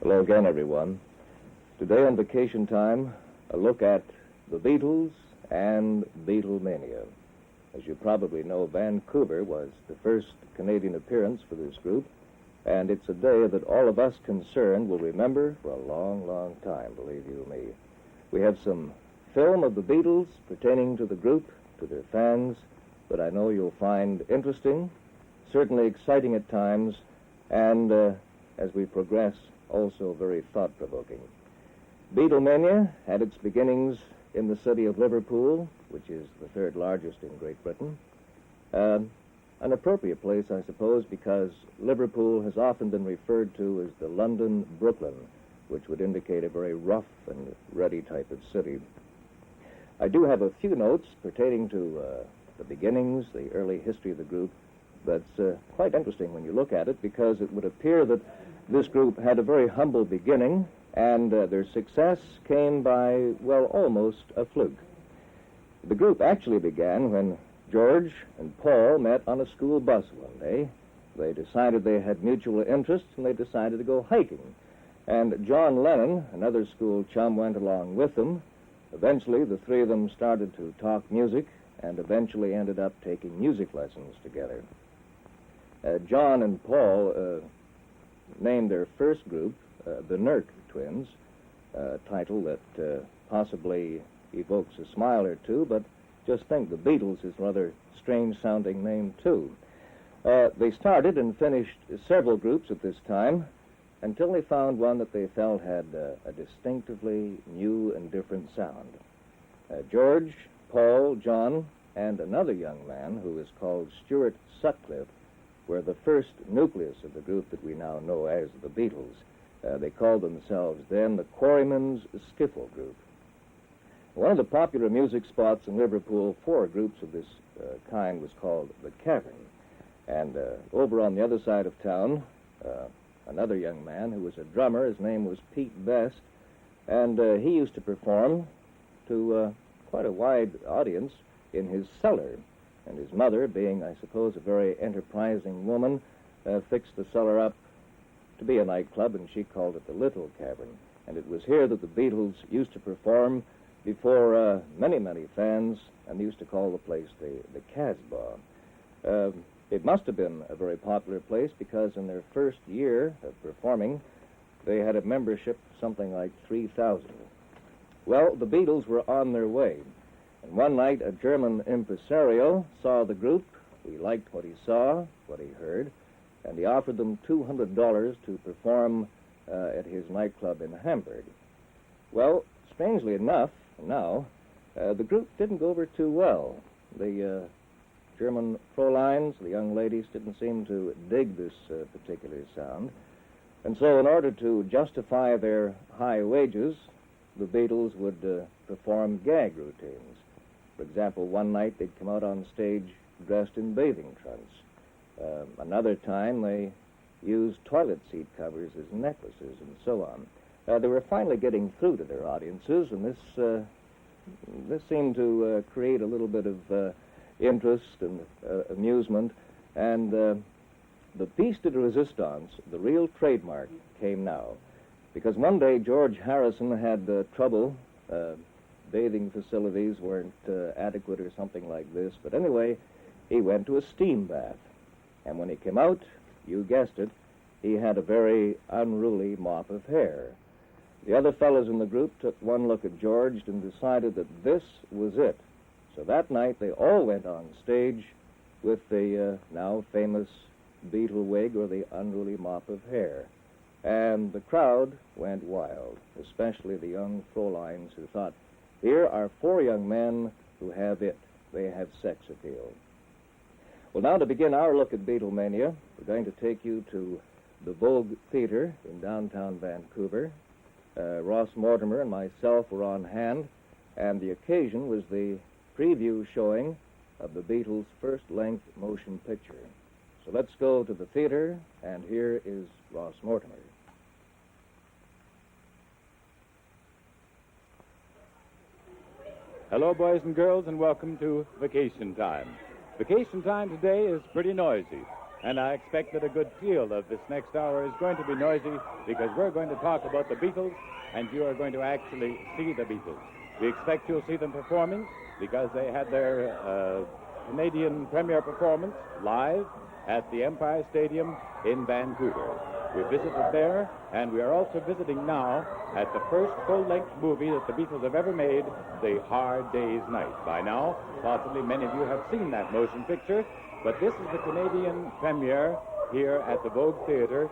Hello again, everyone. Today on Vacation Time, a look at the Beatles and Beatlemania. As you probably know, Vancouver was the first Canadian appearance for this group, and it's a day that all of us concerned will remember for a long, long time, believe you me. We have some film of the Beatles pertaining to the group, to their fans, that I know you'll find interesting, certainly exciting at times, and as we progress, also very thought-provoking. Beatlemania had its beginnings in the city of Liverpool, which is the third largest in Great Britain. An appropriate place, I suppose, because Liverpool has often been referred to as the London Brooklyn, which would indicate a very rough and ready type of city. I do have a few notes pertaining to the beginnings, the early history of the group, that's quite interesting when you look at it, because it would appear that this group had a very humble beginning, and their success came by, well, almost a fluke. The group actually began when George and Paul met on a school bus one day. They decided they had mutual interests, and they decided to go hiking. And John Lennon, another school chum, went along with them. Eventually, the three of them started to talk music, and eventually ended up taking music lessons together. John and Paul named their first group the Nurk Twins, a title that possibly evokes a smile or two, but just think, the Beatles is a rather strange-sounding name, too. They started and finished several groups at this time until they found one that they felt had a distinctively new and different sound. George, Paul, John, and another young man who is called Stuart Sutcliffe were the first nucleus of the group that we now know as the Beatles. They called themselves then the Quarrymen's Skiffle Group. One of the popular music spots in Liverpool for groups of this kind was called the Cavern. And over on the other side of town, another young man who was a drummer, his name was Pete Best, and he used to perform to quite a wide audience in his cellar. And his mother, being, I suppose, a very enterprising woman, fixed the cellar up to be a nightclub, and she called it the Little Cavern. And it was here that the Beatles used to perform before many, many fans, and they used to call the place the Casbah. It must have been a very popular place, because in their first year of performing, they had a membership something like 3,000. Well, the Beatles were on their way. And one night, a German impresario saw the group. He liked what he saw, what he heard, and he offered them $200 to perform at his nightclub in Hamburg. Well, strangely enough, now, the group didn't go over too well. The German Fräuleins, the young ladies, didn't seem to dig this particular sound. And so in order to justify their high wages, the Beatles would perform gag routines. For example, one night they'd come out on stage dressed in bathing trunks. Another time they used toilet seat covers as necklaces and so on. They were finally getting through to their audiences, and this seemed to create a little bit of interest and amusement. And the piece de resistance, the real trademark, came now. Because one day George Harrison had trouble. Bathing facilities weren't adequate or something like this. But anyway, he went to a steam bath. And when he came out, you guessed it, he had a very unruly mop of hair. The other fellows in the group took one look at George and decided that this was it. So that night they all went on stage with the now famous Beatle wig, or the unruly mop of hair. And the crowd went wild, especially the young Fräuleins who thought, here are four young men who have it. They have sex appeal. Well, now to begin our look at Beatlemania, we're going to take you to the Vogue Theater in downtown Vancouver. Ross Mortimer and myself were on hand, and the occasion was the preview showing of the Beatles' first-length motion picture. So let's go to the theater, and here is Ross Mortimer. Hello, boys and girls, and welcome to Vacation Time. Vacation Time today is pretty noisy. And I expect that a good deal of this next hour is going to be noisy because we're going to talk about the Beatles, and you are going to actually see the Beatles. We expect you'll see them performing because they had their Canadian premiere performance live at the Empire Stadium in Vancouver. We visited there, and we are also visiting now at the first full-length movie that the Beatles have ever made, The Hard Day's Night. By now, possibly many of you have seen that motion picture, but this is the Canadian premiere here at the Vogue Theatre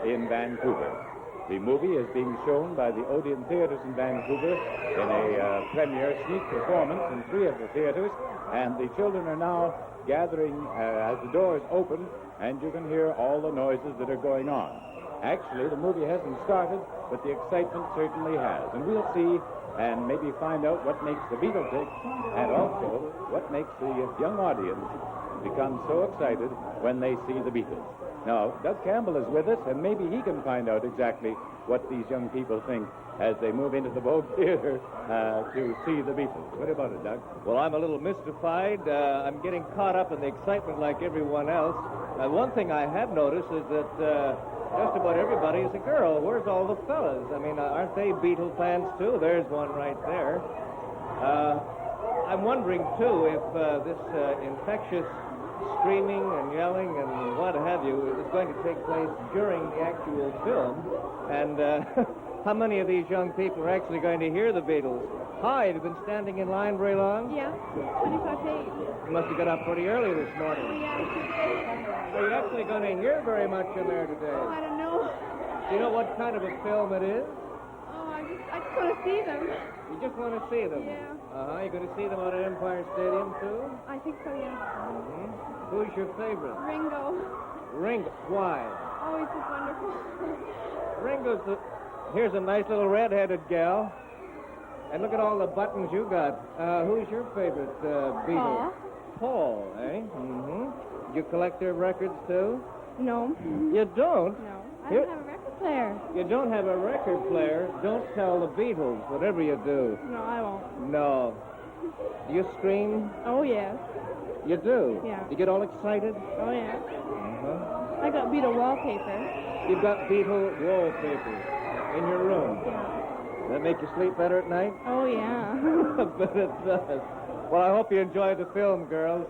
in Vancouver. The movie is being shown by the Odeon Theatres in Vancouver in a premiere sneak performance in 3 of the theaters, and the children are now gathering as the doors open, and you can hear all the noises that are going on. Actually, the movie hasn't started, but the excitement certainly has. And we'll see and maybe find out what makes the Beatles tick, and also what makes the young audience become so excited when they see the Beatles. Now, Doug Campbell is with us, and maybe he can find out exactly what these young people think as they move into the Vogue Theatre to see the Beatles. What about it, Doug? Well, I'm a little mystified. I'm getting caught up in the excitement like everyone else. One thing I have noticed is that just about everybody is a girl. Where's all the fellas? I mean, aren't they Beatle fans, too? There's one right there. I'm wondering, too, if this infectious screaming and yelling and what have you is going to take place during the actual film. And how many of these young people are actually going to hear the Beatles? Hi, have you been standing in line very long? Yeah, 25 days. You must have got up pretty early this morning. Oh, yeah. Are you actually going to hear very much in there today? Oh, I don't know. Do you know what kind of a film it is? Oh, I just want to see them. You just want to see them? Yeah. You're going to see them out at Empire Stadium, too? I think so, yeah. Mm-hmm. Who's your favorite? Ringo. Ringo. Why? Oh, he's just wonderful. Ringo's the... Here's a nice little red-headed gal. And look at all the buttons you got. Who's your favorite Beatle? Paul, eh? Mm-hmm. You collect their records, too? No. You don't? No. I don't have a record player. You don't have a record player? Don't tell the Beatles, whatever you do. No, I won't. No. Do you scream? Oh, yes. You do? Yeah. You get all excited? Oh, yeah. Uh-huh. I got Beatle wallpaper. You've got Beatle wallpaper in your room. Yeah. That make you sleep better at night? Oh, yeah. I bet it does. Well, I hope you enjoy the film, girls.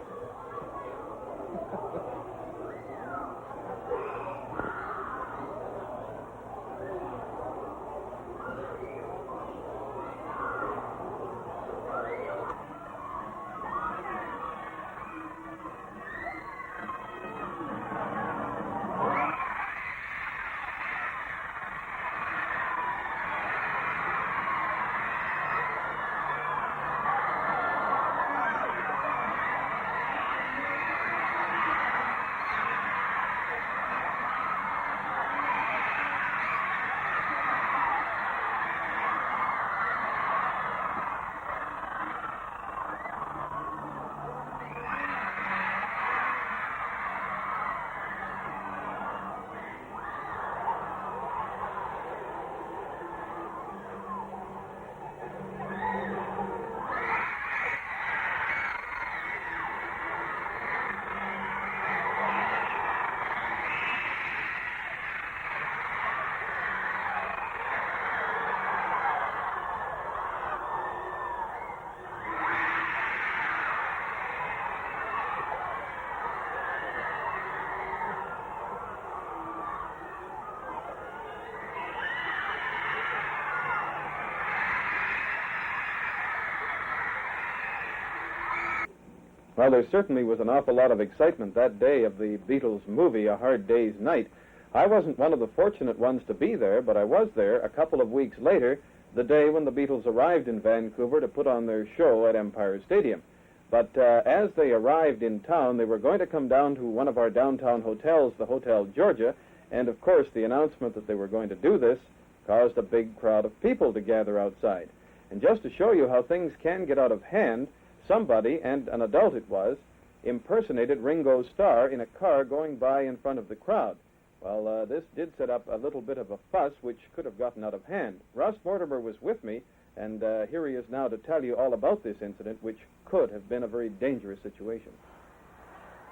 Well, there certainly was an awful lot of excitement that day of the Beatles movie, A Hard Day's Night. I wasn't one of the fortunate ones to be there, but I was there a couple of weeks later, the day when the Beatles arrived in Vancouver to put on their show at Empire Stadium. But as they arrived in town, they were going to come down to one of our downtown hotels, the Hotel Georgia, and of course the announcement that they were going to do this caused a big crowd of people to gather outside. And just to show you how things can get out of hand, somebody, and an adult it was, impersonated Ringo Starr in a car going by in front of the crowd. Well, this did set up a little bit of a fuss, which could have gotten out of hand. Ross Mortimer was with me, and here he is now to tell you all about this incident, which could have been a very dangerous situation.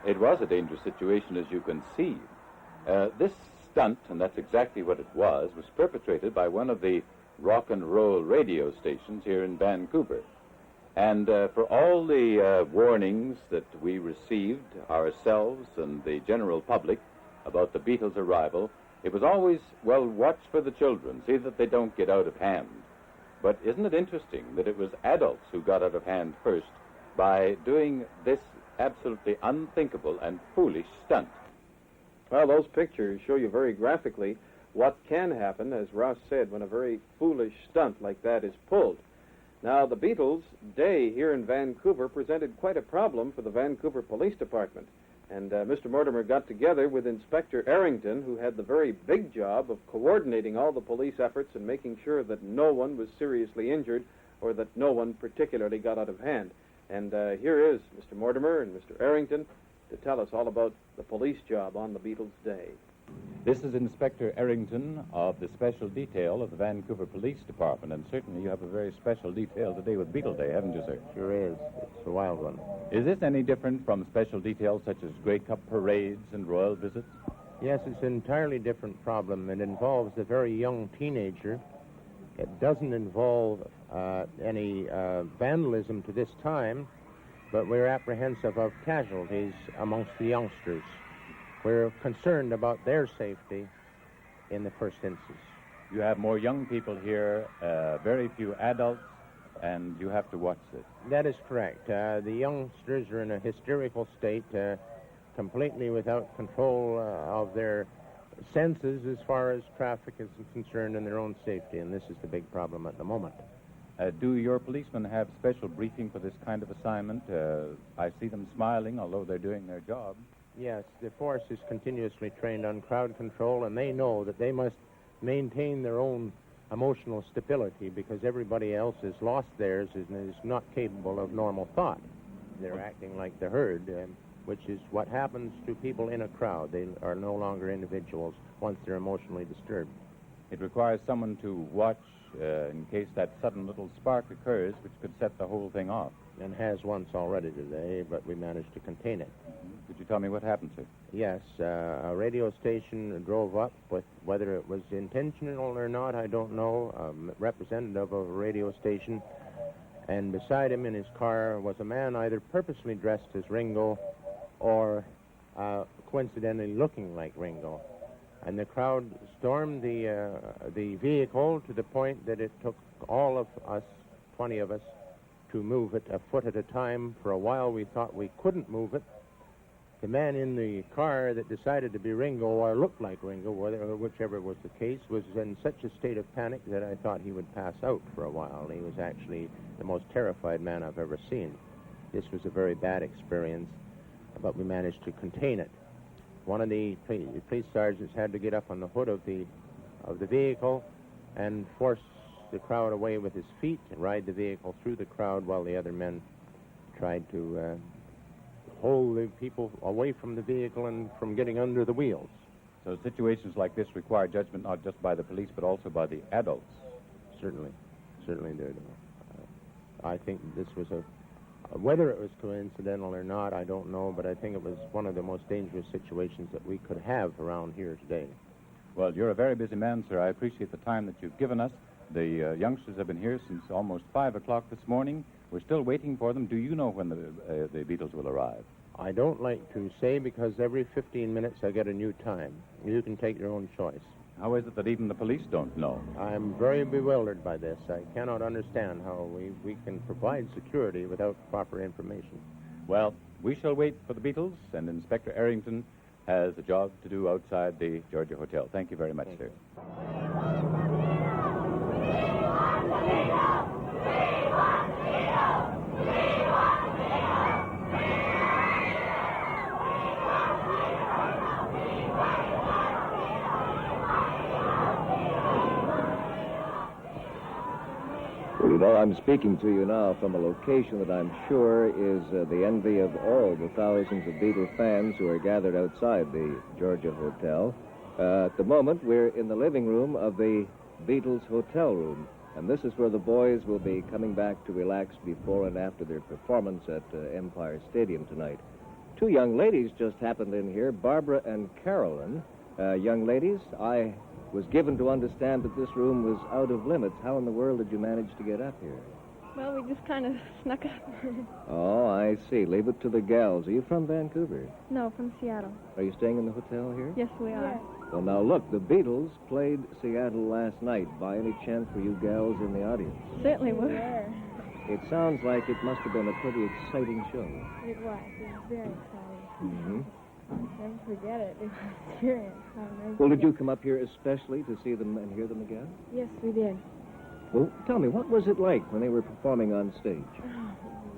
It was a dangerous situation, as you can see. This stunt, and that's exactly what it was perpetrated by one of the rock and roll radio stations here in Vancouver. And for all the warnings that we received ourselves and the general public about the Beatles' arrival, it was always, well, watch for the children, see that they don't get out of hand. But isn't it interesting that it was adults who got out of hand first by doing this absolutely unthinkable and foolish stunt? Well, those pictures show you very graphically what can happen, as Ross said, when a very foolish stunt like that is pulled. Now, the Beatles' day here in Vancouver presented quite a problem for the Vancouver Police Department. And Mr. Mortimer got together with Inspector Errington, who had the very big job of coordinating all the police efforts and making sure that no one was seriously injured or that no one particularly got out of hand. And here is Mr. Mortimer and Mr. Errington to tell us all about the police job on the Beatles' day. This is Inspector Errington of the Special Detail of the Vancouver Police Department, and certainly you have a very special detail today with Beatle Day, haven't you, sir? Sure is. It's a wild one. Is this any different from special details such as Grey Cup parades and royal visits? Yes, it's an entirely different problem. It involves a very young teenager. It doesn't involve any vandalism to this time, but we're apprehensive of casualties amongst the youngsters. We're concerned about their safety in the first instance. You have more young people here, very few adults, and you have to watch this. That is correct. The youngsters are in a hysterical state, completely without control of their senses as far as traffic is concerned and their own safety, and this is the big problem at the moment. Do your policemen have special briefing for this kind of assignment? I see them smiling, although they're doing their job. Yes, the force is continuously trained on crowd control, and they know that they must maintain their own emotional stability because everybody else has lost theirs and is not capable of normal thought. They're acting like the herd, which is what happens to people in a crowd. They are no longer individuals once they're emotionally disturbed. It requires someone to watch in case that sudden little spark occurs, which could set the whole thing off. And has once already today, but we managed to contain it. Could you tell me what happened, sir? Yes, a radio station drove up, with whether it was intentional or not, I don't know, a representative of a radio station, and beside him in his car was a man either purposely dressed as Ringo or coincidentally looking like Ringo. And the crowd stormed the vehicle to the point that it took all of us, 20 of us, to move it a foot at a time. For a while we thought we couldn't move it. The man in the car that decided to be Ringo or looked like Ringo, whichever was the case, was in such a state of panic that I thought he would pass out for a while. He was actually the most terrified man I've ever seen. This was a very bad experience, but we managed to contain it. One of the police sergeants had to get up on the hood of the vehicle and force the crowd away with his feet and ride the vehicle through the crowd while the other men tried to hold the people away from the vehicle and from getting under the wheels. So situations like this require judgment not just by the police but also by the adults. Certainly they do. I think this was whether it was coincidental or not, I don't know, but I think it was one of the most dangerous situations that we could have around here today. Well, you're a very busy man, sir. I appreciate the time that you've given us. The youngsters have been here since almost 5 o'clock this morning. We're still waiting for them. Do you know when the Beatles will arrive? I don't like to say because every 15 minutes I get a new time. You can take your own choice. How is it that even the police don't know? I'm very bewildered by this. I cannot understand how we can provide security without proper information. Well, we shall wait for the Beatles, and Inspector Errington has a job to do outside the Georgia Hotel. Thank you very much, sir. You know, I'm speaking to you now from a location that I'm sure is the envy of all the thousands of Beatle fans who are gathered outside the Georgia Hotel. At the moment, we're in the living room of the Beatles hotel room, and this is where the boys will be coming back to relax before and after their performance at Empire Stadium tonight. Two young ladies just happened in here, Barbara and Carolyn. Young ladies, I was given to understand that this room was out of limits. How in the world did you manage to get up here? Well, we just kind of snuck up. Oh, I see. Leave it to the gals. Are you from Vancouver? No, from Seattle. Are you staying in the hotel here? Yes, we are. Well, now, look, the Beatles played Seattle last night. By any chance were you gals in the audience? Certainly were. It sounds like it must have been a pretty exciting show. It was. It was very exciting. Mm-hmm. I'll never forget it. It was an experience. Well, did you come up here especially to see them and hear them again? Yes, we did. Well, tell me, what was it like when they were performing on stage?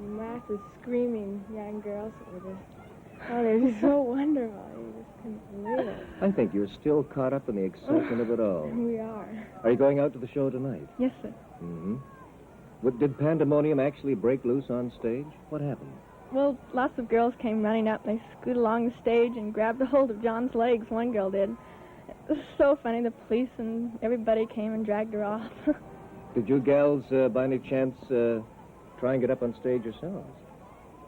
Max was screaming young girls were just, they were just so wonderful. You just couldn't believe it. I think you're still caught up in the excitement of it all. We are. Are you going out to the show tonight? Yes, sir. Mm-hmm. Did pandemonium actually break loose on stage? What happened? Well, lots of girls came running up, and they scooted along the stage and grabbed a hold of John's legs. One girl did. It was so funny. The police and everybody came and dragged her off. Did you gals, by any chance, try and get up on stage yourselves?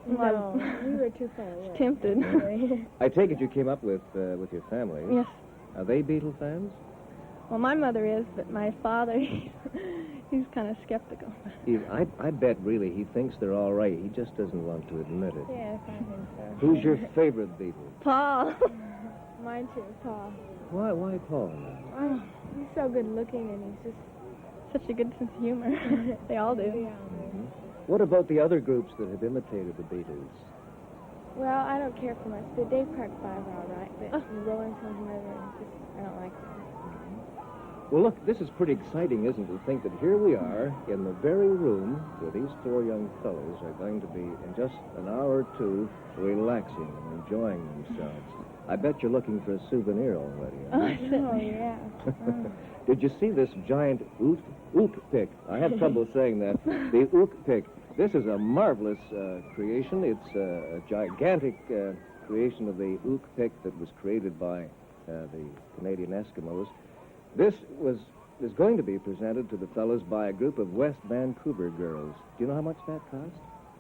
No, we were too far away. Tempted. I take it you came up with your family. Yes. Are they Beatle fans? Well, my mother is, but my father, he's kind of skeptical. I bet, really, he thinks they're all right. He just doesn't want to admit it. Yes, I think so. Who's your favorite Beatle? Paul. Mine too, Paul. Why Paul? Oh, he's so good looking, and he's just... Such a good sense of humor. They all do. Mm-hmm. What about the other groups that have imitated the Beatles? Well, I don't care for much. The Dave Clark Five are all right, but the Rolling Stones and others, I don't like them. Well, look, this is pretty exciting, isn't it, to think that here we are in the very room where these four young fellows are going to be, in just an hour or two, relaxing and enjoying themselves. I bet you're looking for a souvenir already. Oh, yeah. Did you see this giant ook pick? I have trouble saying that. The ook pick. This is a marvelous creation. It's a gigantic creation of the ook pick that was created by the Canadian Eskimos. This is going to be presented to the fellows by a group of West Vancouver girls. Do you know how much that cost?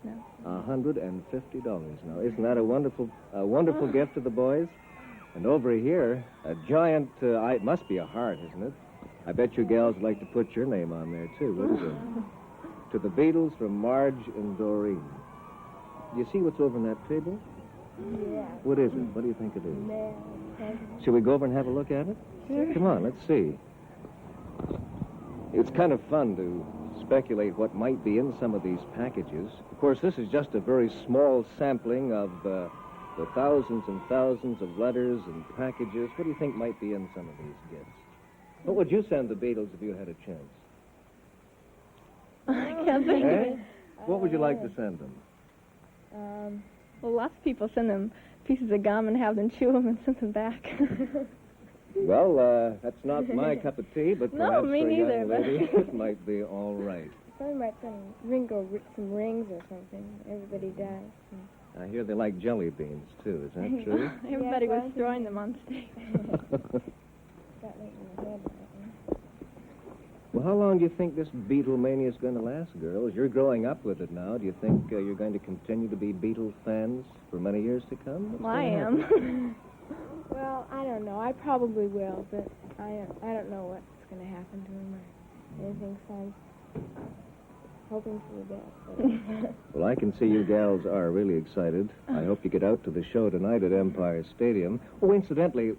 No. $150. Now, isn't that a wonderful gift to the boys? And over here, a giant, it must be a heart, isn't it? I bet you gals would like to put your name on there, too, wouldn't you? To the Beatles from Marge and Doreen. Do you see what's over on that table? Yeah. What is it? What do you think it is? Man. Shall we go over and have a look at it? Sure. Come on, let's see. It's kind of fun to speculate what might be in some of these packages. Of course, this is just a very small sampling of the thousands and thousands of letters and packages. What do you think might be in some of these gifts? What would you send the Beatles if you had a chance? I can't think of it. What would you like to send them? Well, lots of people send them pieces of gum and have them chew them and send them back. Well, that's not my cup of tea, but No, perhaps me for a neither, young but- lady, it might be all right. Somebody might send Ringo some rings or something. Everybody does. I hear they like jelly beans, too. Is that true? Everybody Yes, was throwing them on stage. Got me in the head. Well, how long do you think this Beatlemania is going to last, girls? You're growing up with it now. Do you think you're going to continue to be Beatles fans for many years to come? What's Well, I gonna happen? am. Well, I don't know. I probably will, but I don't know what's going to happen to him or anything, so I'm hoping for the best. But Well, I can see you gals are really excited. I hope you get out to the show tonight at Empire Stadium. Oh, incidentally,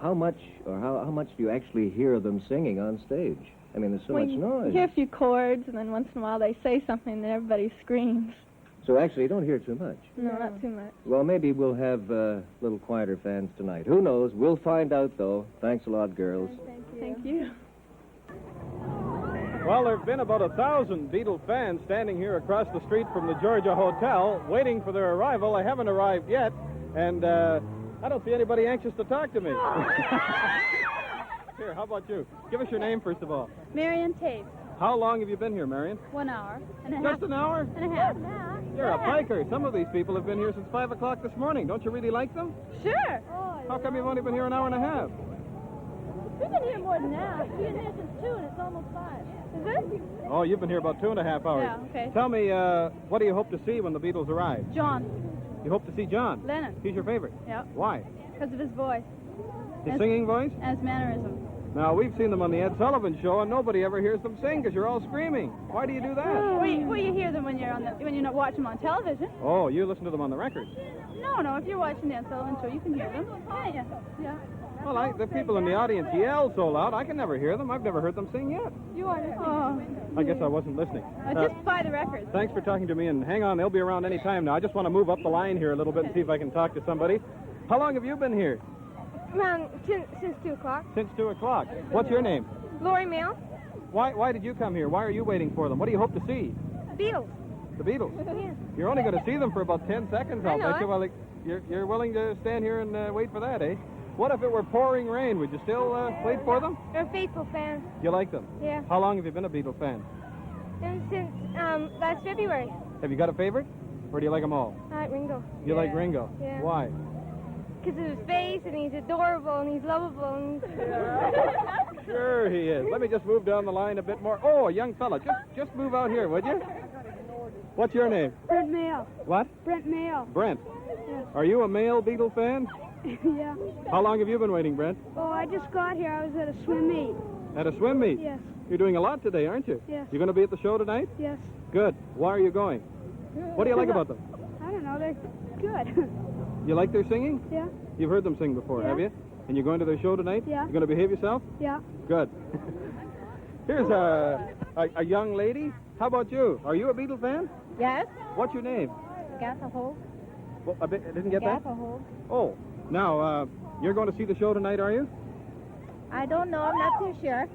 how much do you actually hear them singing on stage? I mean, there's so Well, much you noise. hear a few chords, and then once in a while they say something, and everybody screams. So actually, you don't hear too much. No, not too much. Well, maybe we'll have little quieter fans tonight. Who knows? We'll find out, though. Thanks a lot, girls. Thank you. Well, there have been about 1,000 Beatle fans standing here across the street from the Georgia Hotel waiting for their arrival. They haven't arrived yet, and I don't see anybody anxious to talk to me. Here, how about you? Give us your name, first of all. Marion Tate. How long have you been here, Marion? 1 hour and a half. Just an hour? And a half. You're a piker. Some of these people have been here since 5 o'clock this morning. Don't you really like them? Sure. How come you've only been here an hour and a half? We've been here more than that. We've been here since 2 and it's almost 5. Is it? Oh, you've been here about 2.5 hours. Yeah, okay. Tell me, what do you hope to see when the Beatles arrive? John. You hope to see John? Lennon. He's your favorite? Yep. Why? Because of his voice. His singing voice? And his mannerism. Now, we've seen them on the Ed Sullivan Show, and nobody ever hears them sing because you're all screaming. Why do you do that? Well, you hear them when you're not watching them on television. Oh, you listen to them on the record. No, if you're watching the Ed Sullivan Show, you can hear them. Yeah. Well, the people in the audience yell so loud, I can never hear them. I've never heard them sing yet. You are. Oh. I guess I wasn't listening. Just buy the records. Thanks for talking to me, and hang on, they'll be around any time now. I just want to move up the line here a little bit and see if I can talk to somebody. How long have you been here? Since 2 o'clock. Since 2 o'clock. What's your name? Lori Mail. Why did you come here? Why are you waiting for them? What do you hope to see? Beatles. The Beatles? Yeah. You're only going to see them for about 10 seconds, I'll bet you. I know Well, you're willing to stand here and wait for that, eh? What if it were pouring rain? Would you still wait for them? They're faithful fans. You like them? Yeah. How long have you been a Beatles fan? Since last February. Have you got a favorite? Or do you like them all? I like Ringo. You like Ringo? Yeah. Why? Because of his face, and he's adorable, and he's lovable, and... Sure he is. Let me just move down the line a bit more. Oh, a young fella. Just move out here, would you? What's your name? Brent Mail. What? Brent Mail. Brent. Yes. Are you a male Beatle fan? Yeah. How long have you been waiting, Brent? Oh, I just got here. I was at a swim meet. At a swim meet? Yes. You're doing a lot today, aren't you? Yes. You're going to be at the show tonight? Yes. Good. Why are you going? What do you like about them? I don't know. They're good. You like their singing? Yeah. You've heard them sing before, Yeah. have you? And you're going to their show tonight? Yeah. You're going to behave yourself? Yeah. Good. Here's a young lady. How about you? Are you a Beatle fan? Yes. What's your name? Gaffahole. Well, I didn't get that? Gaffahole. Oh, now, you're going to see the show tonight, are you? I don't know. I'm not too sure.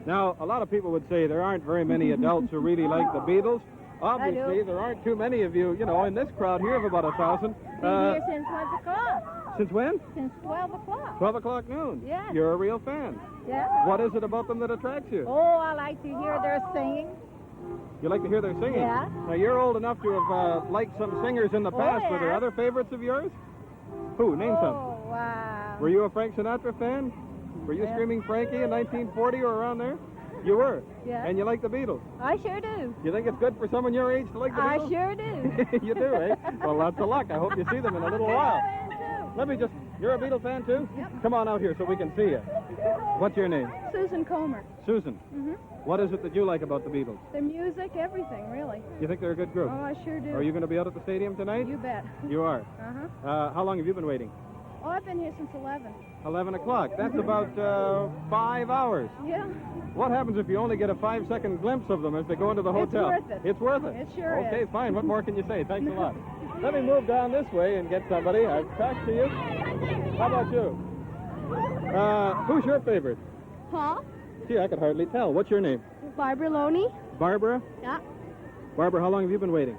Now, a lot of people would say there aren't very many adults who really like the Beatles. Obviously, there aren't too many of you, in this crowd here of about 1,000. Been here since 1 o'clock. Since when? Since 12 o'clock. 12 o'clock noon. Yeah. You're a real fan. Yeah. What is it about them that attracts you? Oh, I like to hear their singing. You like to hear their singing? Yeah. Now, you're old enough to have liked some singers in the past. Were there yeah. other favorites of yours? Who? Name some. Oh, wow. Were you a Frank Sinatra fan? Were you screaming Frankie in 1940 or around there? You were? Yeah. And you like the Beatles? I sure do. You think it's good for someone your age to like the I Beatles? sure do. You do, eh? Well, lots of luck. I hope you see them in a little while. You're a Beatle fan, too? Yep. Come on out here so we can see you. What's your name? Susan Comer. Susan. Mm-hmm. What is it that you like about the Beatles? Their music, everything, really. You think they're a good group? Oh, I sure do. Are you going to be out at the stadium tonight? You bet. You are? Uh-huh. How long have you been waiting? Oh, I've been here since 11. 11 o'clock. That's about 5 hours. Yeah. What happens if you only get a 5-second glimpse of them as they go into the hotel? It's worth it. It's worth it? It sure Okay, is. fine. What more can you say? Thanks a lot. Let me move down this way and get somebody. I've talked to you. How about you? Who's your favorite? Huh? Gee, I could hardly tell. What's your name? Barbara Loney. Barbara? Yeah. Barbara, how long have you been waiting?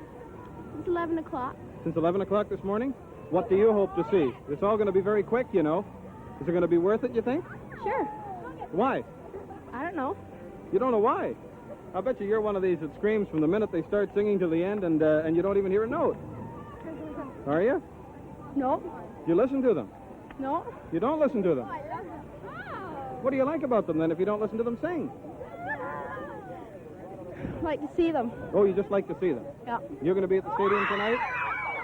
It's 11 o'clock. Since 11 o'clock this morning? What do you hope to see? It's all going to be very quick, Is it going to be worth it, you think? Sure. Why? I don't know. You don't know why? I bet you're one of these that screams from the minute they start singing to the end and you don't even hear a note. Are you? No. You listen to them? No. You don't listen to them? What do you like about them, then, if you don't listen to them sing? Like to see them. Oh, you just like to see them? Yeah. You're going to be at the stadium tonight?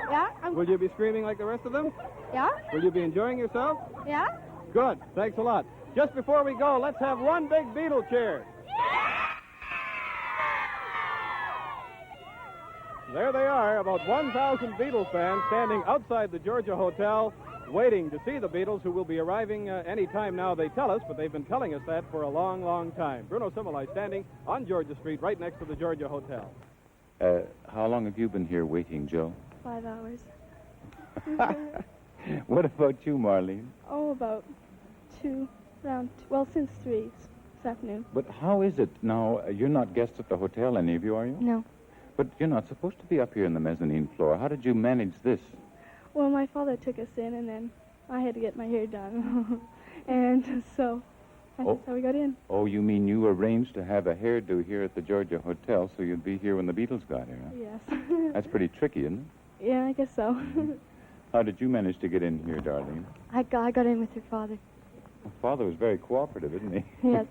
Yeah. Will you be screaming like the rest of them? Yeah. Will you be enjoying yourself? Yeah. Good. Thanks a lot. Just before we go, let's have one big Beatle cheer. There they are, about 1,000 Beatles fans standing outside the Georgia Hotel, waiting to see the Beatles, who will be arriving any time now, they tell us, but they've been telling us that for a long, long time. Bruno Cimolai standing on Georgia Street, right next to the Georgia Hotel. How long have you been here waiting, Joe? 5 hours. What about you, Marlene? Oh, about 2, since 3 this afternoon. But how is it now? You're not guests at the hotel, any of you, are you? No. But you're not supposed to be up here in the mezzanine floor. How did you manage this? Well, my father took us in, and then I had to get my hair done. And so that's how we got in. Oh, you mean you arranged to have a hairdo here at the Georgia Hotel so you'd be here when the Beatles got here, huh? Yes. That's pretty tricky, isn't it? Yeah, I guess so. How did you manage to get in here, Darlene? I got in with your father. Well, Father was very cooperative, isn't he? Yes.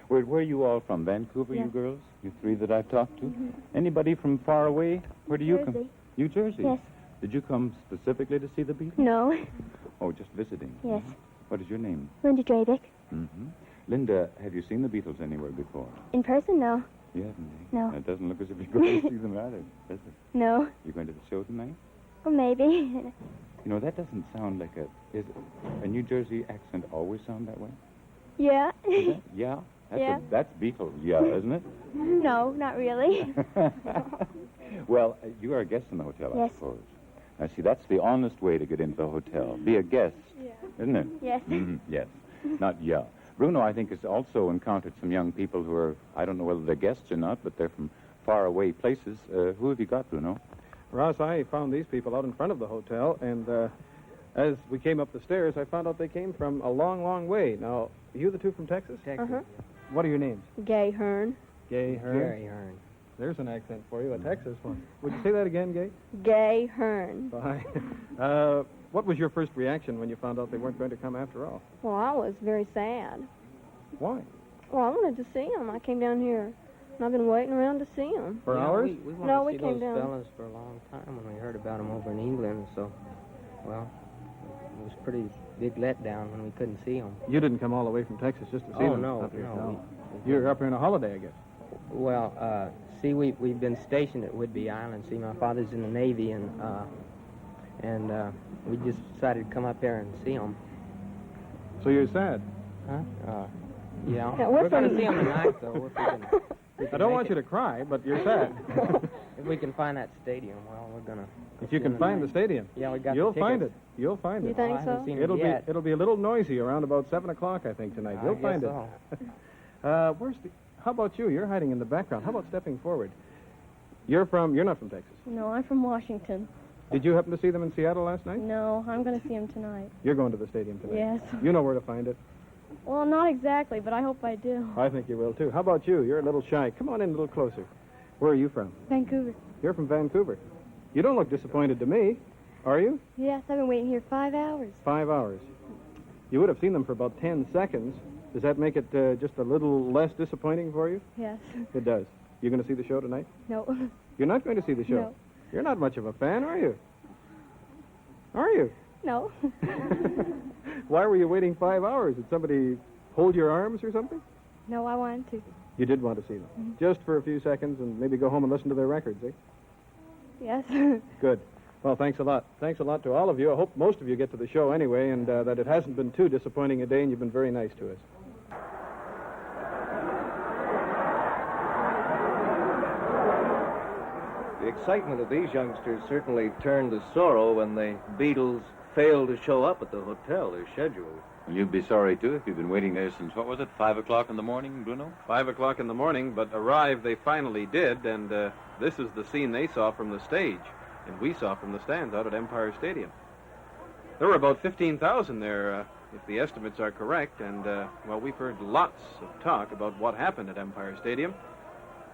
Where are you all from? Vancouver, Yes. you girls? You three that I've talked to? Anybody from far away? Where do you come? Jersey. New Jersey? Yes. Did you come specifically to see the Beatles? No. Oh, just visiting? Yes. What is your name? Linda Trebek. Mm-hmm. Linda, have you seen the Beatles anywhere before? In person, no. You haven't, eh? No. It doesn't look as if you're going to see them either, does it? No. You going to the show tonight? Or maybe. You know, that doesn't sound like a New Jersey accent always sound that way? Yeah. Is that? Yeah? That's Beatles, yeah, isn't it? No, not really. Well, you are a guest in the hotel, I Yes. suppose. Now, see, that's the honest way to get into the hotel. Be a guest, isn't it? Yes. Mm-hmm. Yes, not yeah. Bruno, I think, has also encountered some young people who are, I don't know whether they're guests or not, but they're from far away places. Who have you got, Bruno? Ross, I found these people out in front of the hotel, and as we came up the stairs, I found out they came from a long, long way. Now, are you the two from Texas? Uh-huh. What are your names? Gay Hearn. Gay Hearn. Gerry Hearn. There's an accent for you, a Texas one. Would you say that again, Gay? Gay Hearn. Fine. What was your first reaction when you found out they weren't going to come after all? Well, I was very sad. Why? Well, I wanted to see him. I came down here, and I've been waiting around to see him. For hours? We wanted No, to we see came those down. fellas for a long time when we heard about them over in England, so, well, it was pretty big letdown when we couldn't see them. You didn't come all the way from Texas just to see Oh, them? no, up here. no. You're up here on a holiday, I guess. Well, see, we've been stationed at Whidbey Island. See, my father's in the Navy, and we just decided to come up here and see him. So you're sad? Huh? Yeah. Yeah, We're we're going to from- see him tonight, though, if we can. I don't want you to cry, but you're sad. If we can find that stadium, well, we're going to. If you can find the stadium. Yeah, we got You'll the find it. tickets. You'll find You it. think I haven't so? seen it yet. It'll be a little noisy around about 7 o'clock, I think, tonight. You'll I find guess it. so. How about you? You're hiding in the background. How about stepping forward? You're not from Texas. No, I'm from Washington. Did you happen to see them in Seattle last night? No, I'm going to see him tonight. You're going to the stadium tonight. Yes. You know where to find it. Well, not exactly, but I hope I do. I think you will, too. How about you? You're a little shy. Come on in a little closer. Where are you from? Vancouver. You're from Vancouver. You don't look disappointed to me, are you? Yes, I've been waiting here 5 hours. 5 hours. You would have seen them for about 10 seconds. Does that make it just a little less disappointing for you? Yes. It does. You going to see the show tonight? No. You're not going to see the show? No. You're not much of a fan, are you? Are you? No. Why were you waiting 5 hours? Did somebody hold your arms or something? No, I wanted to. You did want to see them. Just for a few seconds and maybe go home and listen to their records, eh? Yes. Good. Well, thanks a lot. Thanks a lot to all of you. I hope most of you get to the show anyway, and that it hasn't been too disappointing a day, and you've been very nice to us. The excitement of these youngsters certainly turned to sorrow when the Beatles failed to show up at the hotel as scheduled. You'd be sorry, too, if you've been waiting there since, what was it, 5 o'clock in the morning, Bruno? 5 o'clock in the morning, but arrive they finally did, and this is the scene they saw from the stage, and we saw from the stands out at Empire Stadium. There were about 15,000 there, if the estimates are correct, and, well, we've heard lots of talk about what happened at Empire Stadium.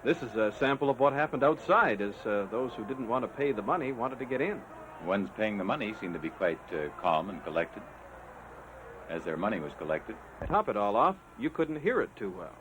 This is a sample of what happened outside, as those who didn't want to pay the money wanted to get in. The ones paying the money seemed to be quite calm and collected, as their money was collected. To top it all off, you couldn't hear it too well.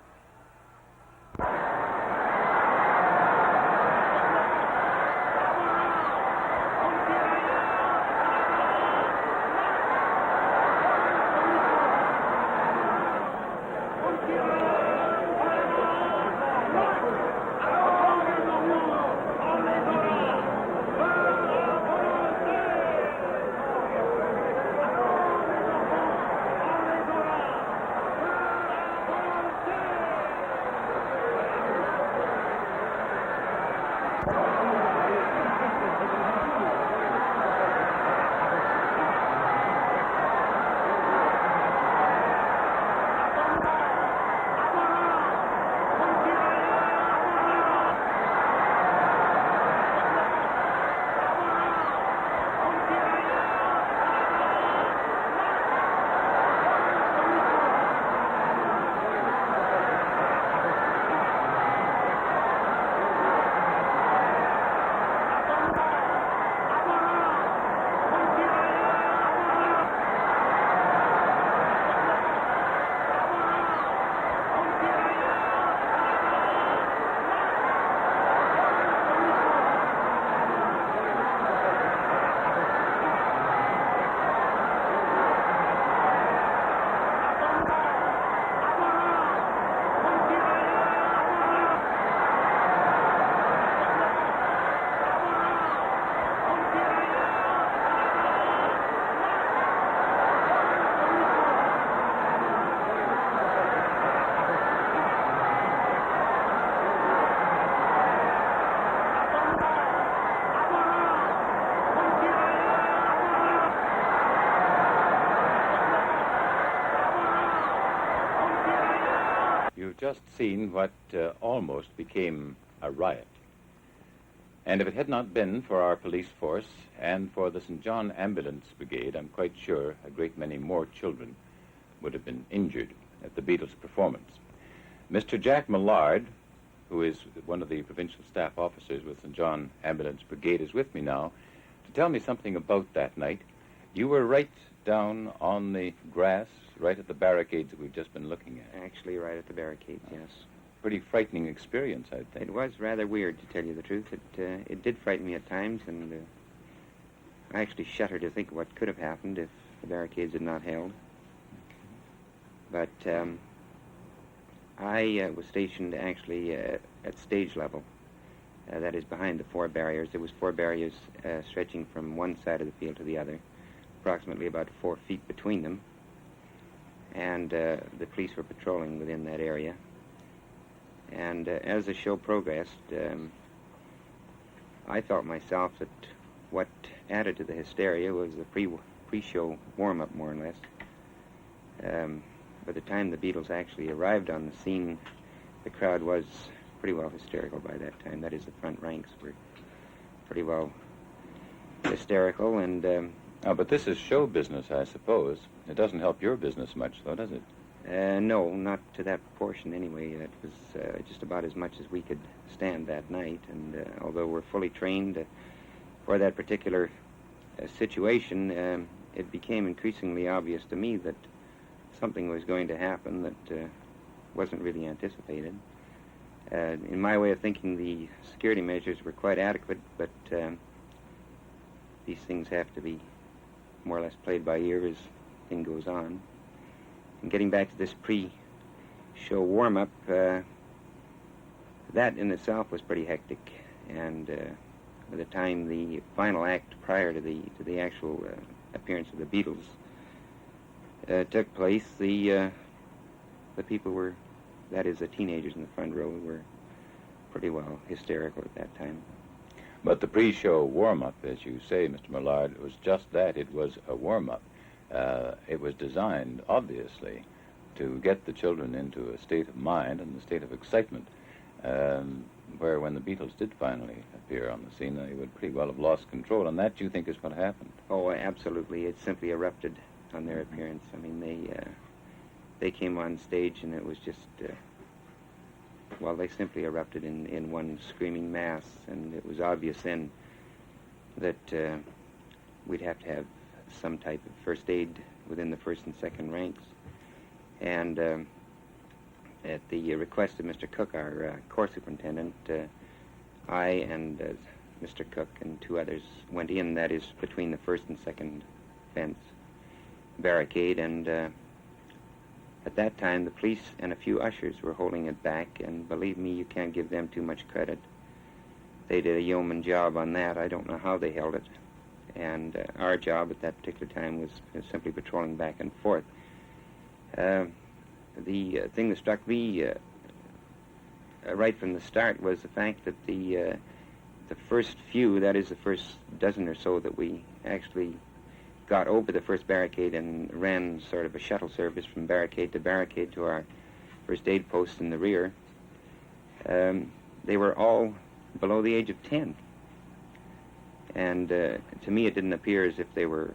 just seen what almost became a riot. And if it had not been for our police force and for the St. John Ambulance Brigade, I'm quite sure a great many more children would have been injured at the Beatles' performance. Mr. Jack Millard, who is one of the provincial staff officers with St. John Ambulance Brigade, is with me now to tell me something about that night. You were right down on the grass, right at the barricades that we've just been looking at. Actually, right at the barricades, yes. Pretty frightening experience, I think. It was rather weird, to tell you the truth. It did frighten me at times, and I actually shudder to think of what could have happened if the barricades had not held. But I was stationed actually at stage level. That is behind the 4 barriers. There was 4 barriers stretching from one side of the field to the other, approximately about 4 feet between them. And the police were patrolling within that area. And as the show progressed, I felt myself that what added to the hysteria was the pre-show warm-up, more or less. By the time the Beatles actually arrived on the scene, the crowd was pretty well hysterical by that time. That is, the front ranks were pretty well hysterical, and... but this is show business, I suppose. It doesn't help your business much, though, does it? No, not to that proportion, anyway. It was just about as much as we could stand that night, and although we're fully trained for that particular situation, it became increasingly obvious to me that something was going to happen that wasn't really anticipated. In my way of thinking, the security measures were quite adequate, but these things have to be more or less played by ear as thing goes on. And getting back to this pre-show warm-up, that in itself was pretty hectic. And by the time the final act prior to the actual appearance of the Beatles took place, the people were, that is, the teenagers in the front row, were pretty well hysterical at that time. But the pre-show warm-up, as you say, Mr. Millard, was just that. It was a warm-up. It was designed, obviously, to get the children into a state of mind and a state of excitement, where when the Beatles did finally appear on the scene, they would pretty well have lost control. And that, you think, is what happened? Oh, absolutely. It simply erupted on their appearance. I mean, they came on stage, and it was just... they simply erupted in one screaming mass, and it was obvious then that we'd have to have some type of first aid within the first and second ranks. And at the request of Mr. Cook, our corps superintendent, I and Mr. Cook and 2 others went in, that is, between the first and second fence barricade, and at that time, the police and a few ushers were holding it back, and believe me, you can't give them too much credit. They did a yeoman job on that. I don't know how they held it. And our job at that particular time was simply patrolling back and forth. The thing that struck me right from the start was the fact that the first few, that is the first dozen or so that we actually got over the first barricade and ran sort of a shuttle service from barricade to our first aid post in the rear, they were all below the age of 10. And to me, it didn't appear as if they were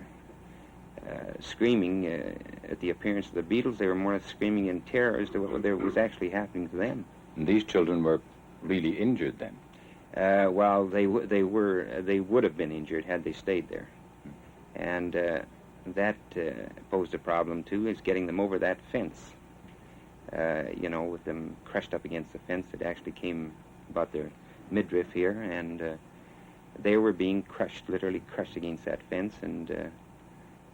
screaming at the appearance of the Beatles. They were more screaming in terror as to what was actually happening to them. And these children were really injured then? They would have been injured had they stayed there. And that posed a problem, too, is getting them over that fence. With them crushed up against the fence, it actually came about their midriff here, and they were being crushed, literally crushed against that fence. And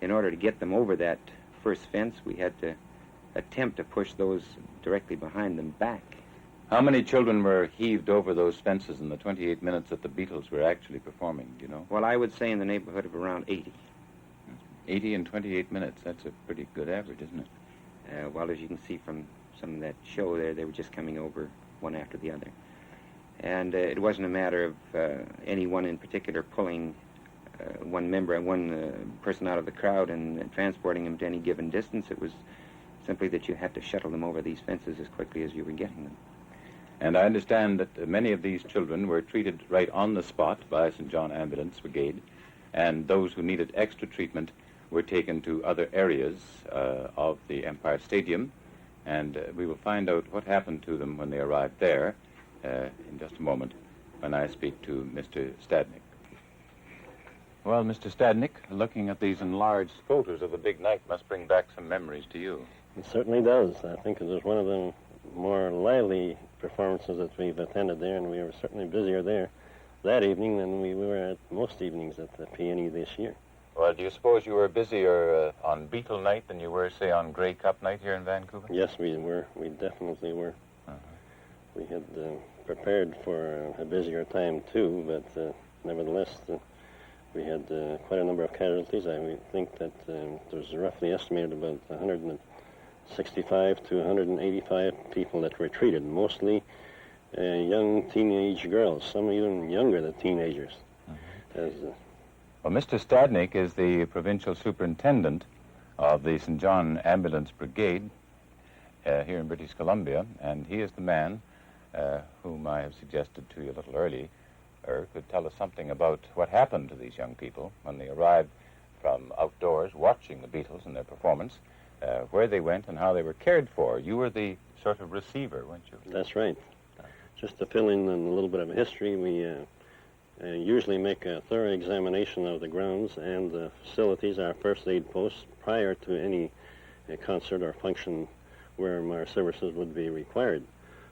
in order to get them over that first fence, we had to attempt to push those directly behind them back. How many children were heaved over those fences in the 28 minutes that the Beatles were actually performing, do you know? Well, I would say in the neighborhood of around 80. 80 in 28 minutes. That's a pretty good average, isn't it? As you can see from some of that show there, they were just coming over one after the other. And it wasn't a matter of any one in particular pulling one member and one person out of the crowd and transporting him to any given distance. It was simply that you had to shuttle them over these fences as quickly as you were getting them. And I understand that many of these children were treated right on the spot by St. John Ambulance Brigade, and those who needed extra treatment were taken to other areas of the Empire Stadium, and we will find out what happened to them when they arrived there in just a moment when I speak to Mr. Stadnick. Well, Mr. Stadnick, looking at these enlarged photos of the big night must bring back some memories to you. It certainly does. I think it was one of the more lively performances that we've attended there, and we were certainly busier there that evening than we were at most evenings at the PNE this year. Well, do you suppose you were busier on Beatle night than you were, say, on Grey Cup night here in Vancouver? Yes, we were. We definitely were. We had prepared for a busier time, too, but nevertheless, we had quite a number of casualties. I would think that there's roughly estimated about 165 to 185 people that were treated, mostly young teenage girls, some even younger than teenagers. Well, Mr. Stadnick is the provincial superintendent of the St. John Ambulance Brigade here in British Columbia, and he is the man whom I have suggested to you a little earlier could tell us something about what happened to these young people when they arrived from outdoors watching the Beatles and their performance, where they went and how they were cared for. You were the sort of receiver, weren't you? That's right. Just to fill in a little bit of history, we usually make a thorough examination of the grounds and the facilities, our first aid posts, prior to any concert or function where our services would be required.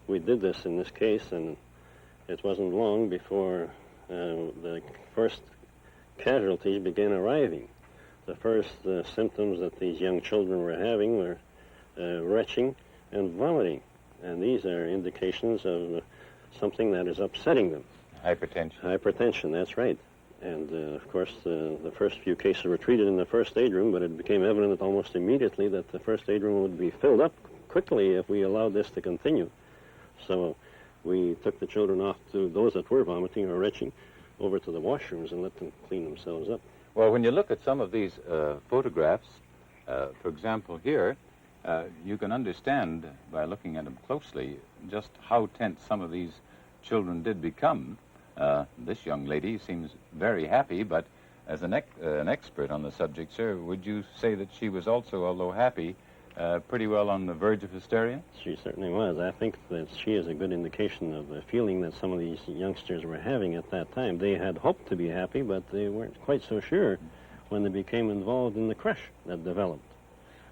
We did this in this case, and it wasn't long before the first casualties began arriving. The first symptoms that these young children were having were retching and vomiting, and these are indications of something that is upsetting them. Hypertension. Hypertension, that's right. And, of course, the first few cases were treated in the first aid room, but it became evident almost immediately that the first aid room would be filled up quickly if we allowed this to continue. So we took the children off to those that were vomiting or retching over to the washrooms and let them clean themselves up. Well, when you look at some of these photographs, for example, here, you can understand by looking at them closely just how tense some of these children did become. This young lady seems very happy, but as an expert on the subject, sir, would you say that she was also, although happy, pretty well on the verge of hysteria? She certainly was. I think that she is a good indication of the feeling that some of these youngsters were having at that time. They had hoped to be happy, but they weren't quite so sure when they became involved in the crush that developed.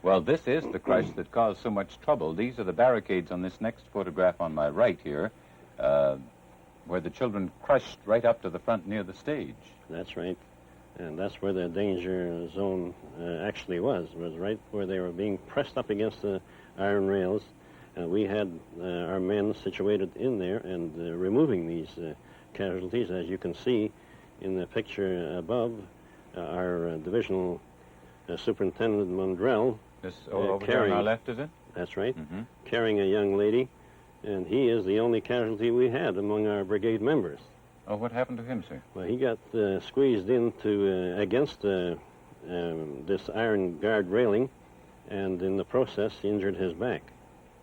Well, this is the crush that caused so much trouble. These are the barricades on this next photograph on my right here, where the children crushed right up to the front near the stage. That's right. And that's where the danger zone actually was right where they were being pressed up against the iron rails. We had our men situated in there and removing these casualties. As you can see in the picture above, our divisional superintendent Mundrell. This over there on our left, is it? That's right. Carrying a young lady, and he is the only casualty we had among our brigade members. Oh, what happened to him, sir? Well, he got squeezed into against this iron guard railing, and in the process, he injured his back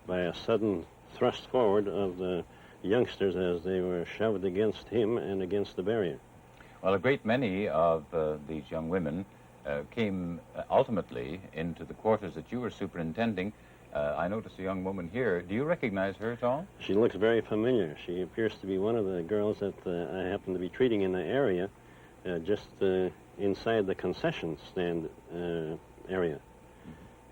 by a sudden thrust forward of the youngsters as they were shoved against him and against the barrier. Well, a great many of these young women came ultimately into the quarters that you were superintending. I notice a young woman here. Do you recognize her at all? She looks very familiar. She appears to be one of the girls that I happen to be treating in the area, just inside the concession stand area.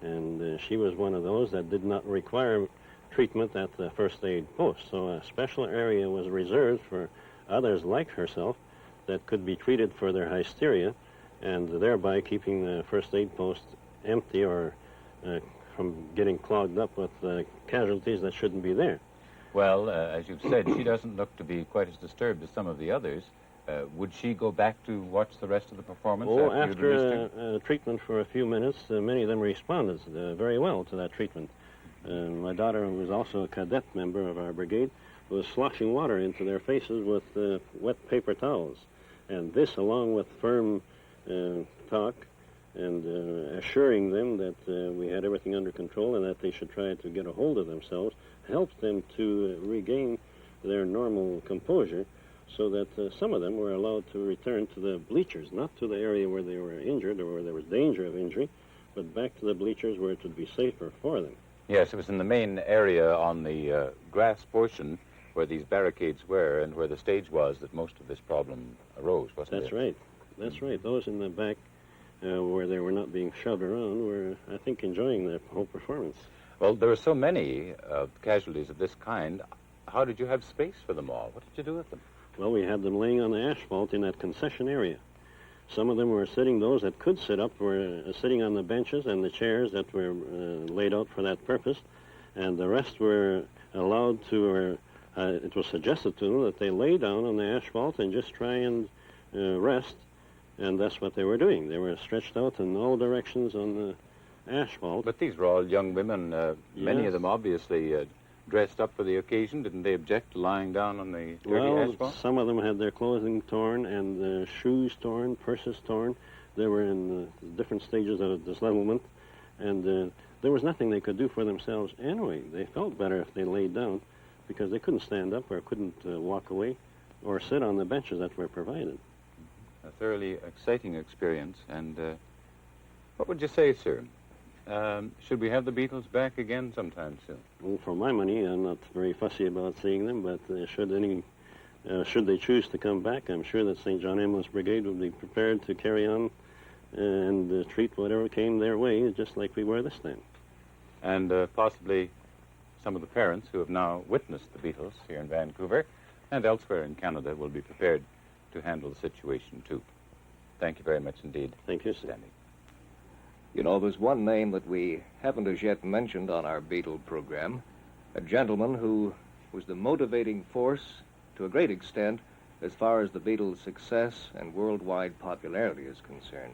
And she was one of those that did not require treatment at the first aid post. So a special area was reserved for others like herself that could be treated for their hysteria, and thereby keeping the first aid post empty or from getting clogged up with casualties that shouldn't be there. Well, as you've said, she doesn't look to be quite as disturbed as some of the others. Would she go back to watch the rest of the performance? Oh, after treatment for a few minutes, many of them responded very well to that treatment. My daughter, who was also a cadet member of our brigade, was sloshing water into their faces with wet paper towels. And this, along with firm talk and assuring them that we had everything under control and that they should try to get a hold of themselves, helped them to regain their normal composure, so that some of them were allowed to return to the bleachers, not to the area where they were injured or where there was danger of injury, but back to the bleachers where it would be safer for them. Yes, it was in the main area on the grass portion where these barricades were and where the stage was that most of this problem arose, wasn't That's it? right. That's right. Those in the back where they were not being shoved around were, I think, enjoying the whole performance. Well, there were so many casualties of this kind. How did you have space for them all? What did you do with them? Well, we had them laying on the asphalt in that concession area. Some of them were sitting, those that could sit up were sitting on the benches and the chairs that were laid out for that purpose, and the rest were allowed to, or it was suggested to them that they lay down on the asphalt and just try and rest, and that's what they were doing. They were stretched out in all directions on the asphalt. But these were all young women, many Yes. of them obviously dressed up for the occasion. Didn't they object to lying down on the dirty Well, asphalt? some of them had their clothing torn and shoes torn, purses torn. They were in different stages of dislevelment, and there was nothing they could do for themselves anyway. They felt better if they laid down because they couldn't stand up or couldn't walk away or sit on the benches that were provided. A thoroughly exciting experience. And what would you say, sir? Should we have the Beatles back again sometime soon? Well, for my money, I'm not very fussy about seeing them, but should they choose to come back, I'm sure that St. John Ambulance Brigade would be prepared to carry on and treat whatever came their way, just like we were this time. And possibly some of the parents who have now witnessed the Beatles here in Vancouver and elsewhere in Canada will be prepared to handle the situation, too. Thank you very much indeed. Thank you, sir. Danny. You know, there's one name that we haven't as yet mentioned on our Beatle program, a gentleman who was the motivating force to a great extent as far as the Beatles' success and worldwide popularity is concerned.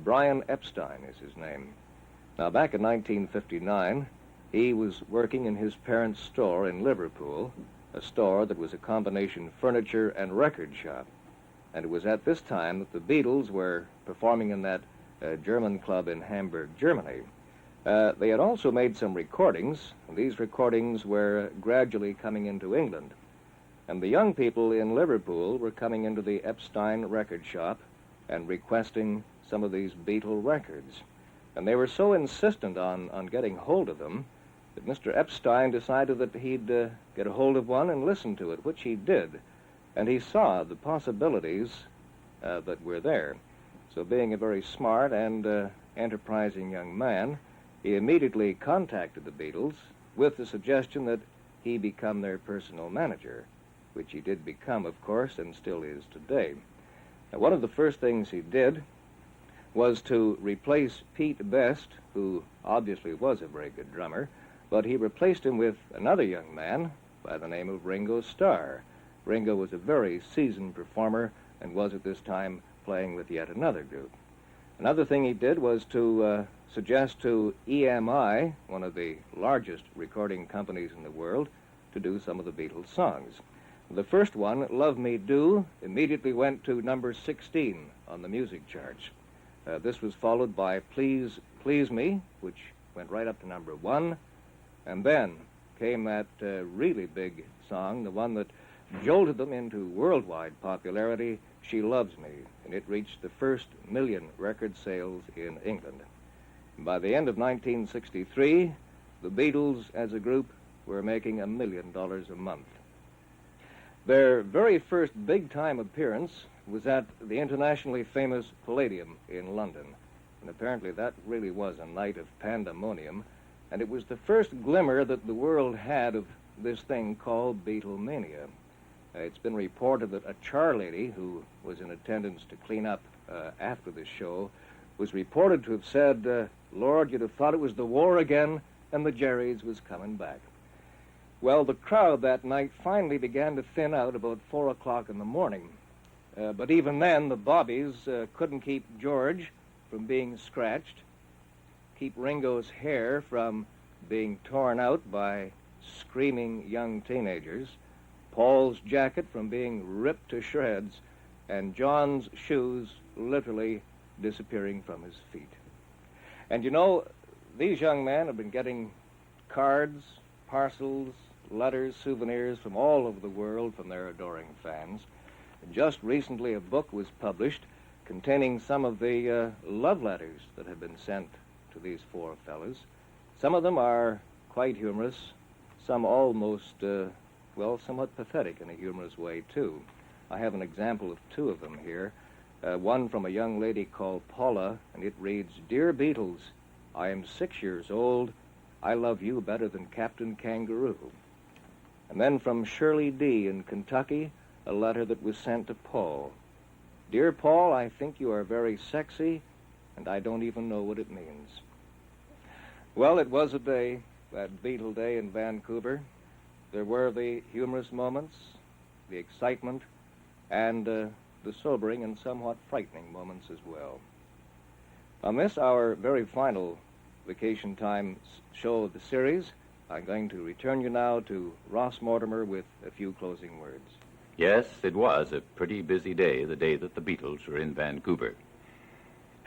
Brian Epstein is his name. Now, back in 1959, he was working in his parents' store in Liverpool, a store that was a combination furniture and record shop. And it was at this time that the Beatles were performing in that German club in Hamburg, Germany. They had also made some recordings, and these recordings were gradually coming into England. And the young people in Liverpool were coming into the Epstein record shop and requesting some of these Beatle records. And they were so insistent on getting hold of them that Mr. Epstein decided that he'd get a hold of one and listen to it, which he did. And he saw the possibilities that were there. So being a very smart and enterprising young man, he immediately contacted the Beatles with the suggestion that he become their personal manager, which he did become, of course, and still is today. Now, one of the first things he did was to replace Pete Best, who obviously was a very good drummer, but he replaced him with another young man by the name of Ringo Starr. Ringo was a very seasoned performer and was at this time playing with yet another group. Another thing he did was to suggest to EMI, one of the largest recording companies in the world, to do some of the Beatles songs. The first one, Love Me Do, immediately went to number 16 on the music charts. This was followed by Please Please Me, which went right up to number 1. And then came that really big song, the one that jolted them into worldwide popularity, She Loves Me, and it reached the first million record sales in England. By the end of 1963, the Beatles as a group were making $1 million a month. Their very first big-time appearance was at the internationally famous Palladium in London, and apparently that really was a night of pandemonium, and it was the first glimmer that the world had of this thing called Beatlemania. It's been reported that a charlady who was in attendance to clean up after the show was reported to have said, Lord, you'd have thought it was the war again and the Jerrys was coming back. Well, the crowd that night finally began to thin out about 4 o'clock in the morning. But even then, the bobbies couldn't keep George from being scratched, keep Ringo's hair from being torn out by screaming young teenagers, Paul's jacket from being ripped to shreds, and John's shoes literally disappearing from his feet. And you know, these young men have been getting cards, parcels, letters, souvenirs from all over the world from their adoring fans. Just recently a book was published containing some of the love letters that have been sent to these four fellas. Some of them are quite humorous, some almost, somewhat pathetic in a humorous way, too. I have an example of two of them here. One from a young lady called Paula, and it reads, "Dear Beatles, I am 6 years old. I love you better than Captain Kangaroo." And then from Shirley D. in Kentucky, a letter that was sent to Paul. "Dear Paul, I think you are very sexy, and I don't even know what it means." Well, it was a day, that Beatle day in Vancouver. There were the humorous moments, the excitement, and the sobering and somewhat frightening moments as well. On this, our very final Vacation Time show of the series, I'm going to return you now to Ross Mortimer with a few closing words. Yes, it was a pretty busy day, the day that the Beatles were in Vancouver.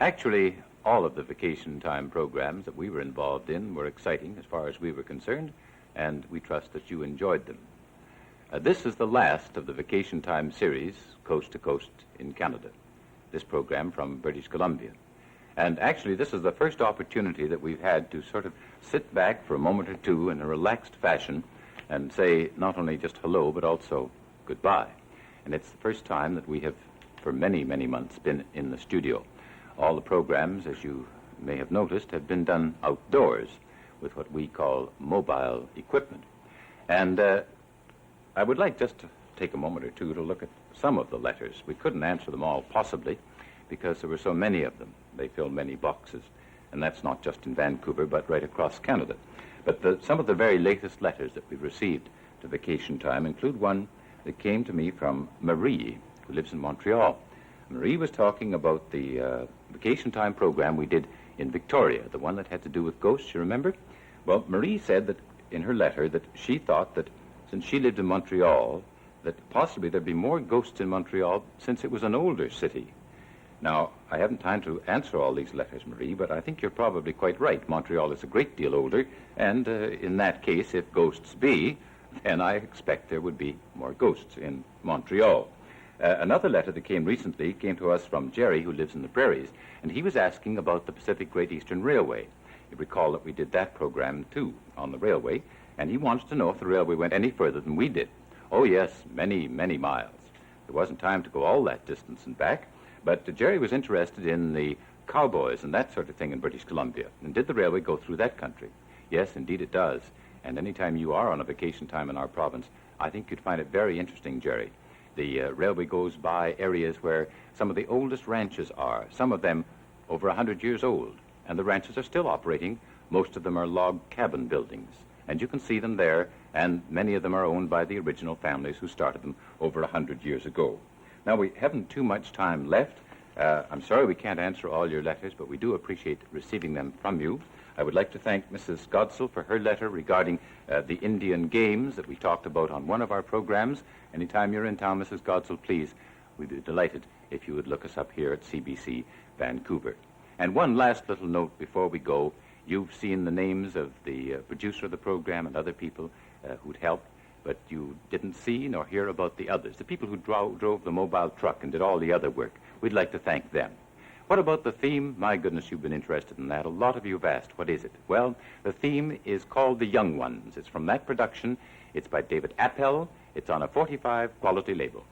Actually, all of the Vacation Time programs that we were involved in were exciting as far as we were concerned, and we trust that you enjoyed them. This is the last of the Vacation Time series, Coast to Coast in Canada, this program from British Columbia. And actually, this is the first opportunity that we've had to sort of sit back for a moment or two in a relaxed fashion and say not only just hello, but also goodbye. And it's the first time that we have, for many, many months, been in the studio. All the programs, as you may have noticed, have been done outdoors with what we call mobile equipment. And I would like just to take a moment or two to look at some of the letters. We couldn't answer them all, possibly, because there were so many of them. They filled many boxes, and that's not just in Vancouver, but right across Canada. But some of the very latest letters that we've received to Vacation Time include one that came to me from Marie, who lives in Montreal. Marie was talking about the Vacation Time program we did in Victoria, the one that had to do with ghosts, you remember? Well, Marie said that in her letter that she thought that since she lived in Montreal, that possibly there'd be more ghosts in Montreal since it was an older city. Now, I haven't time to answer all these letters, Marie, but I think you're probably quite right. Montreal is a great deal older, and in that case, if ghosts be, then I expect there would be more ghosts in Montreal. Another letter that came recently came to us from Gerry, who lives in the prairies, and he was asking about the Pacific Great Eastern Railway. You recall that we did that program, too, on the railway, and he wants to know if the railway went any further than we did. Oh, yes, many, many miles. There wasn't time to go all that distance and back, but Gerry was interested in the cowboys and that sort of thing in British Columbia. And did the railway go through that country? Yes, indeed it does. And any time you are on a vacation time in our province, I think you'd find it very interesting, Gerry. The railway goes by areas where some of the oldest ranches are, some of them over 100 years old, and the ranches are still operating. Most of them are log cabin buildings, and you can see them there, and many of them are owned by the original families who started them over 100 years ago. Now, we haven't too much time left. I'm sorry we can't answer all your letters, but we do appreciate receiving them from you. I would like to thank Mrs. Godsell for her letter regarding the Indian games that we talked about on one of our programs. Anytime you're in town, Mrs. Godsell, please, we'd be delighted if you would look us up here at CBC Vancouver. And one last little note before we go. You've seen the names of the producer of the program and other people who'd helped, but you didn't see nor hear about the others, the people who drove the mobile truck and did all the other work. We'd like to thank them. What about the theme? My goodness, you've been interested in that. A lot of you have asked, what is it? Well, the theme is called The Young Ones. It's from that production. It's by David Appel. It's on a 45 quality label.